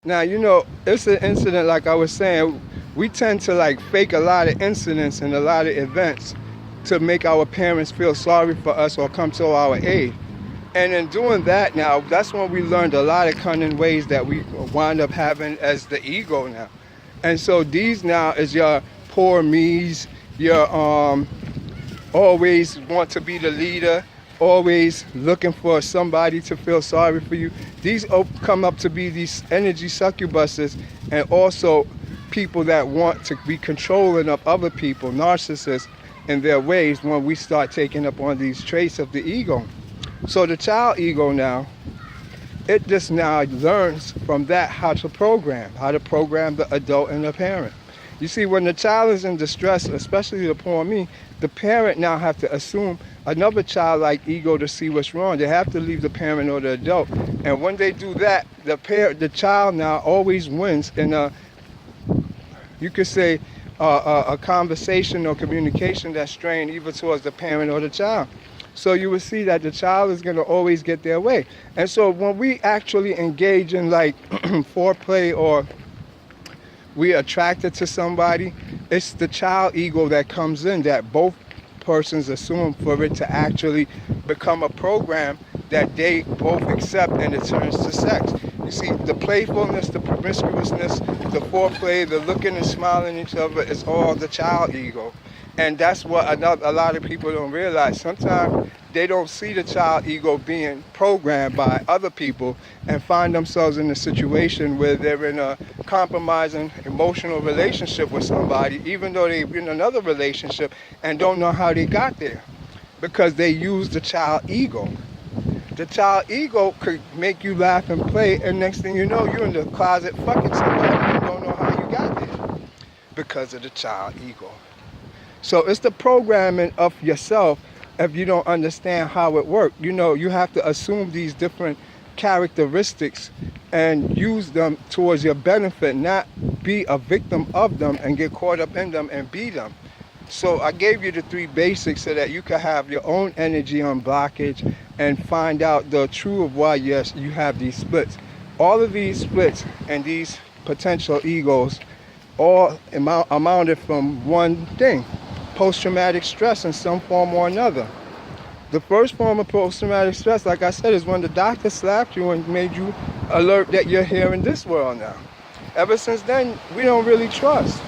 Now, you know, it's an incident like I was saying. We tend to like fake a lot of incidents and a lot of events to make our parents feel sorry for us or come to our aid. And in doing that now, that's when we learned a lot of cunning ways that we wind up having as the ego now. And so these now is your poor me's, your always want to be the leader, always looking for somebody to feel sorry for you. These come up to be these energy succubuses, and also people that want to be controlling of other people, narcissists in their ways when we start taking up on these traits of the ego. So the child ego now, it just now learns from that how to program the adult and the parent. You see, when the child is in distress, especially upon me, the parent now have to assume another childlike ego to see what's wrong. They have to leave the parent or the adult. And when they do that, the child now always wins in a, you could say, a conversation or communication that's strained either towards the parent or the child. So you will see that the child is going to always get their way. And so when we actually engage in like foreplay, or we attracted to somebody, it's the child ego that comes in, that both persons assume for it to actually become a program that they both accept, and it turns to sex. You see, the playfulness, the promiscuousness, the foreplay, the looking and smiling at each other is all the child ego. And that's what a lot of people don't realize. Sometimes they don't see the child ego being programmed by other people and find themselves in a situation where they're in a compromising emotional relationship with somebody, even though they're in another relationship, and don't know how they got there because they use the child ego. The child ego could make you laugh and play, and next thing you know, you're in the closet fucking somebody and don't know how you got there because of the child ego. So it's the programming of yourself. If you don't understand how it works, you know, you have to assume these different characteristics and use them towards your benefit, not be a victim of them and get caught up in them and be them. So I gave you the 3 basics so that you can have your own energy on blockage and find out the truth of why, yes, you have these splits. All of these splits and these potential egos all amounted from one thing: post-traumatic stress in some form or another. The first form of post-traumatic stress, like I said, is when the doctor slapped you and made you alert that you're here in this world now. Ever since then, we don't really trust.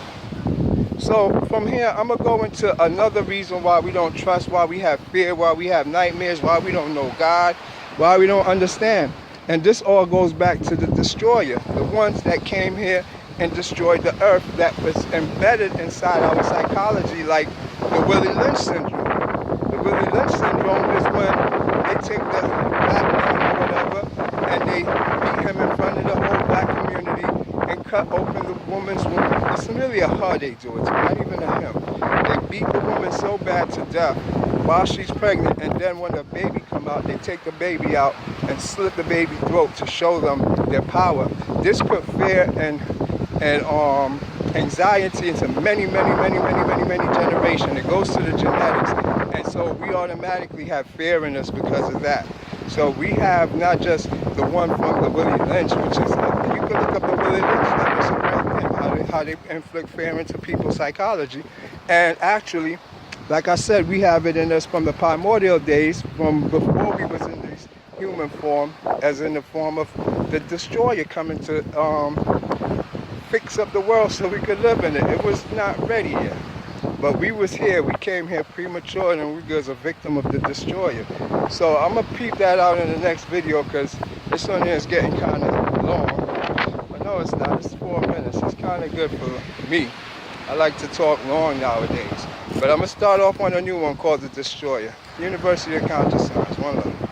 So from here, I'm going to go into another reason why we don't trust, why we have fear, why we have nightmares, why we don't know God, why we don't understand. And this all goes back to the destroyer, the ones that came here and destroyed the earth, that was embedded inside our psychology, like the Willie Lynch syndrome. The Willie Lynch syndrome is when they take the black man or whatever and they beat him in front of the whole black community and cut open the woman's womb. It's really a her they do it, not even a him. They beat the woman so bad to death while she's pregnant, and then when the baby come out, they take the baby out and slit the baby's throat to show them their power. This put fear and anxiety into many generations. It goes to the genetics, and so we automatically have fear in us because of that. So we have not just the one from the Willie Lynch, which is, you can look up the Willie Lynch stuff. It's a great thing, how they inflict fear into people's psychology. And actually, like I said, we have it in us from the primordial days, from before we was in this human form, as in the form of the destroyer coming to fix up the world so we could live in it. It was not ready yet. But we was here, we came here premature, and we was a victim of the destroyer. So I'm gonna peep that out in the next video, because this one here is getting kind of long. But no, it's not, it's 4 minutes. It's kind of good for me. I like to talk long nowadays. But I'm gonna start off on a new one called The Destroyer. University of Conscious Science. One love.